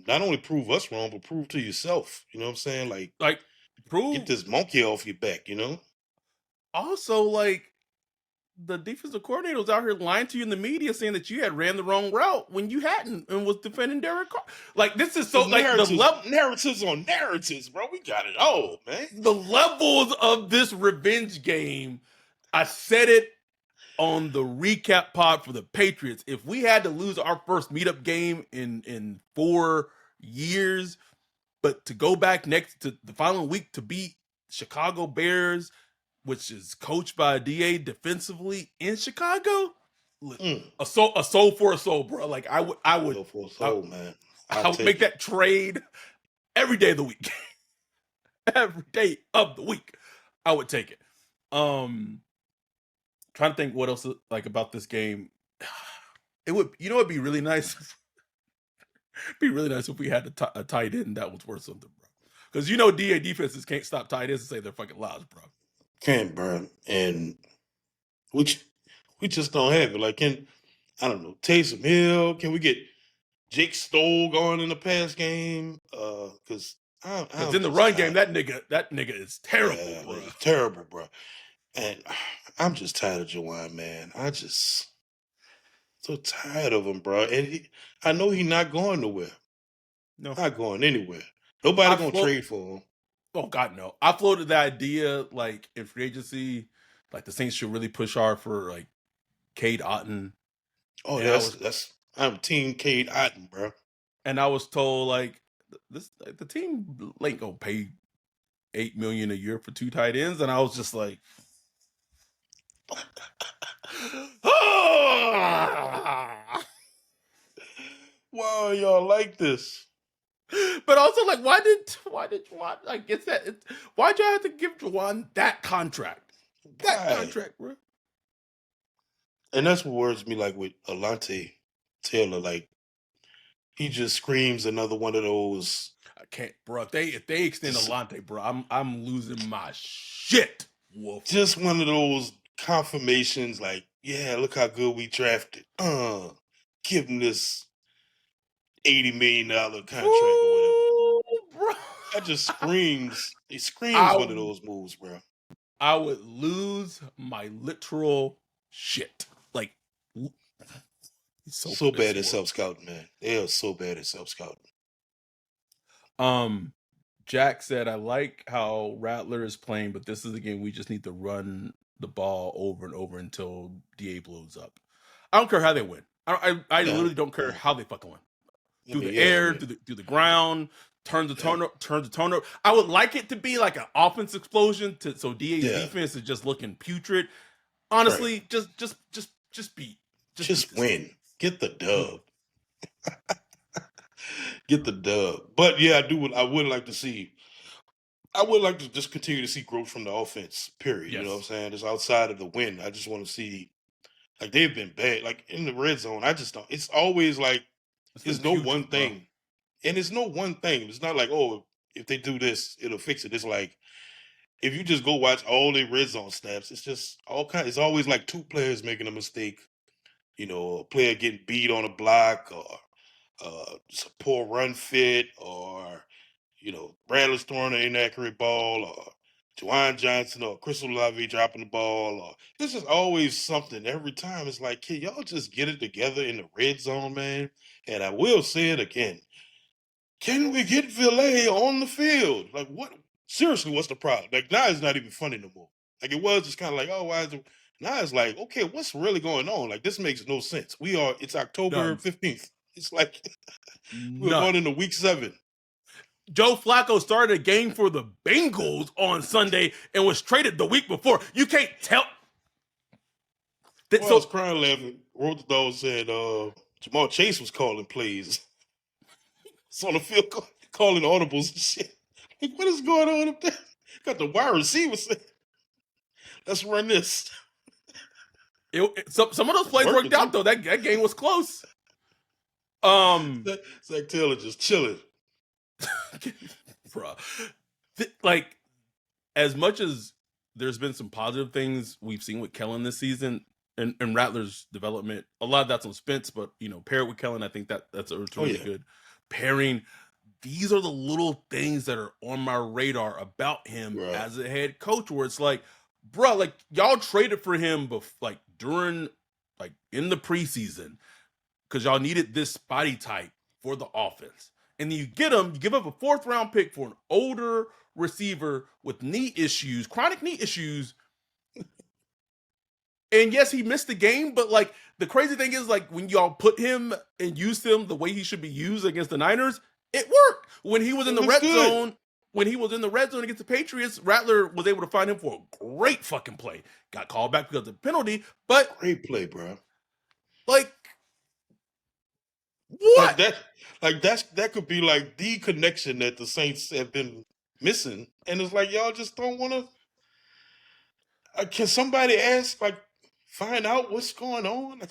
not only prove us wrong, but prove to yourself. You know what I'm saying? Like Like get prove this monkey off your back. also like the defensive coordinator was out here lying to you in the media saying that you had ran the wrong route when you hadn't and was defending Derek Carr. Like this is so Just like narratives on narratives, bro. We got it all, man. the levels of this revenge game. I said it on the recap pod for the Patriots. If we had to lose our first meetup game in 4 years, but to go back next to the following week to beat Chicago Bears, which is coached by a DA defensively in Chicago, Mm. a soul for a soul, bro. Like So for I, soul, man. I'll I would make take it. that trade every day of the week. Every day of the week, I would take it. Trying to think what else like about this game. It would, it'd be really nice. It'd be really nice if we had a tight end that was worth something, bro. Because DA defenses can't stop tight ends and say they're fucking lies, bro. Can't burn. And we just don't have it. Like I don't know, Taysom Hill. Can we get Jake Stoll going in the pass game? Because Because I'm in the just run game, tired. that nigga is terrible, Yeah, bro. it's terrible, bro. And I'm just tired of Jawan, man. So tired of him, bro. And I know he's not going nowhere. No, Not going anywhere. Nobody I gonna float. trade for him. Oh God, no. I floated the idea like in free agency, like the Saints should really push hard for like Cade Otton, Oh, and that's I'm Team Cade Otten, bro. I was told like this like, the team ain't gonna pay $8 million a year for two tight ends, and I was just like, Wow, y'all like this? but also like, why did Juwan like it's that? Why'd y'all have to give Juwan that contract? That Why? contract, bro. And that's what worries me. Like with Alante Taylor, like he just screams another one of those. I can't, bro. If they extend Just, Alante, bro, I'm losing my shit, Wolf. just one of those confirmations. Like, yeah, look how good we drafted. Give him this $80 million contract or whatever. Ooh, bro. That just screams. It screams one of I those moves, bro. I would lose my literal shit. Like he's so So bad pissed, at Wolf. self scouting, man. They are so bad at self scouting. Um, Jack said, "I like how Rattler is playing, but this is a game we just need to run the ball over and over until DA blows up. I don't care how they win. I Yeah, literally don't care yeah. how they fucking win. I Through mean, the yeah. I air, mean, through the ground, turn the yeah, turn. I would like it to be like an offense explosion, so DA's yeah. defense is just looking putrid. Right. Honestly, just beat Just this team. win. Get the Just dub. Get the dub. But yeah, I would like to see. I would like to just continue to see growth from the offense. Period. You know what I'm Yes, saying? Just outside of the win, I just want to see like they've been bad. Like in the red zone, I just don't. It's always like it's been it's no putrid, one bro. thing, and it's no one thing. It's not like oh, if they do this, it'll fix it. It's like if you just go watch all the red zone snaps, it's just all kind. It's always like two players making a mistake. You know, a player getting beat on a block, or just a poor run fit, or Rattler's throwing an inaccurate ball, or Juwan Johnson or Chris Olave dropping the ball, or this is always something every time. It's like, can y'all just get it together in the red zone, man? And I will say it again. Can we get Villet on the field? Like, what? Seriously, what's the problem? Like, now it's not even funny no more. Like, it was just kind of like, oh, why is it? Now it's like, okay, what's really going on? Like, this makes no sense. It's October None, 15th. It's like, we're going none. into week 7. Joe Flacco started a game for the Bengals on Sunday and was traded the week before. You can't tell. Well, I was So crying laughing. Wrote the dog said Jamal Chase was calling plays. It's on the field calling audibles and shit. Like, what is going on up there? Got the wide receiver saying, let's run this. some of those It's plays working worked out too. though. That game was close. Um, Zach Taylor just chilling. bruh. Like as much as there's been some positive things we've seen with Kellen this season and Rattler's development, a lot of that's on Spence, but pair it with Kellen, I think that's a Oh really yeah. good pairing. These are the little things that are on my radar about him Right. as a head coach, where it's like, bro, like y'all traded for him, like during, like in the preseason, because y'all needed this body type for the offense. And then you get him, you give up a 4th-round pick for an older receiver with knee issues, chronic knee issues. And yes, he missed the game, but like the crazy thing is, like when y'all put him and used him the way he should be used against the Niners, it worked. When he was It in the looks red good. zone, against the Patriots, Rattler was able to find him for a great fucking play. Got called back because of the penalty, but Great play, bro. like Like what? that, that could be like the connection that the Saints have been missing. And it's like y'all just don't want to. Can somebody ask, like, find out what's going on?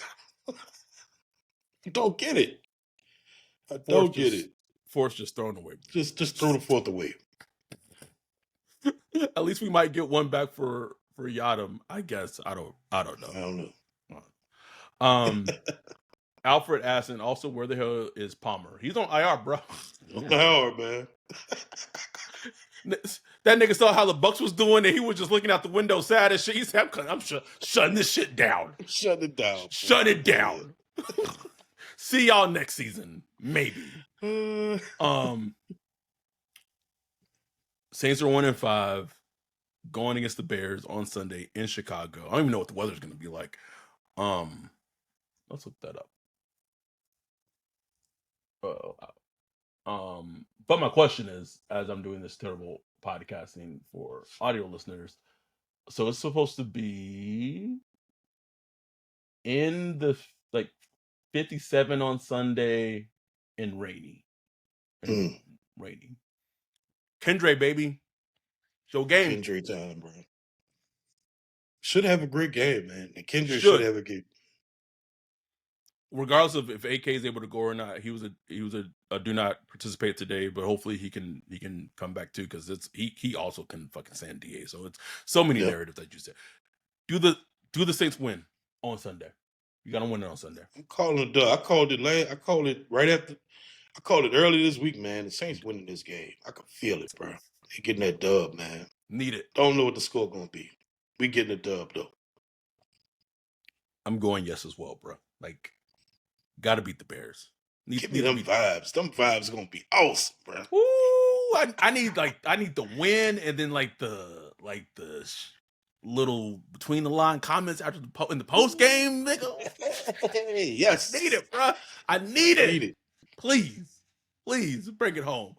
I don't get it. I Force don't get just it. Force just thrown away. Just throw the fourth away. At least we might get one back for Yadam, I guess. I don't I don't know. know. Alfred asking also where the hell is Palmer? He's on IR, bro. No, man. That nigga saw how the Bucks was doing, and he was just looking out the window sad as shit. He said, I'm shutting this shit down. Shut it down, Shut bro. it down. See y'all next season. Maybe. Yeah. Saints are 1-5, going against the Bears on Sunday in Chicago. I don't even know what the weather's gonna be like. Let's look that up. But my question is, as I'm doing this terrible podcasting for audio listeners, so it's supposed to be in the like 57 on Sunday and rainy. And Mm. rainy. Kendra, baby. Show game. Kendrick time, bro. Should have a great game, man. And Kendrick should Should. have a good. Regardless of if AK is able to go or not, he was a do not participate today, but hopefully he can come back too, because it's he also can fucking sand DA. So it's so many Yeah. narratives that you said. Do the Saints win on Sunday? You gotta win it on Sunday. I'm calling it. I called it late. I called it right after. I called it early this week, man. The Saints winning this game. I can feel it, bro. They getting that dub, man. Need it. Don't know what the score gonna be. We getting a dub though. I'm going yes as well, bro. Like, gotta beat the Bears. Give me Need to them beat. vibes. Them vibes are gonna be awesome, bro. Ooh, I need the win, and then like the little between the line comments after in the post game, nigga. Yes, I need it, bro. I need need it. it. Please bring it home.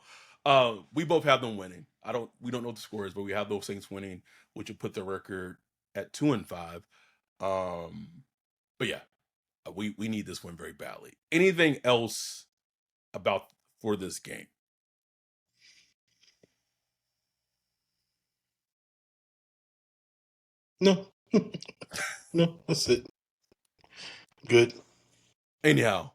We both have them winning. We don't know what the score is, but we have those Saints winning, which would put the record at 2-5. But yeah, we need this win very badly. Anything else about for this game? No, no, that's it. Good. Anyhow,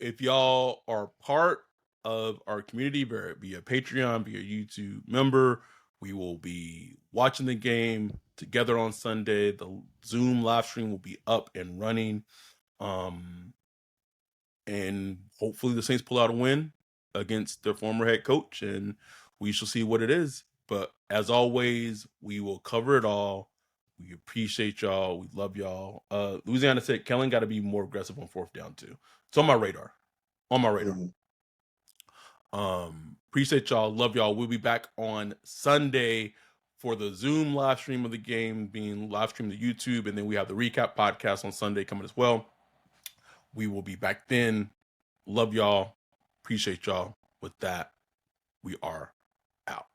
if y'all are part of our community, via Patreon, via YouTube member, we will be watching the game together on Sunday. The Zoom live stream will be up and running. And hopefully the Saints pull out a win against their former head coach, and we shall see what it is. But as always, we will cover it all. We appreciate y'all. We love y'all. Louisiana said Kellen got to be more aggressive on fourth down too. It's on my radar. On my radar. Mm-hmm. Appreciate y'all. Love y'all. We'll be back on Sunday for the Zoom live stream of the game being live streamed to YouTube, and then we have the recap podcast on Sunday coming as well. We will be back then. Love y'all. Appreciate y'all. With that, we are out.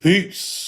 Peace.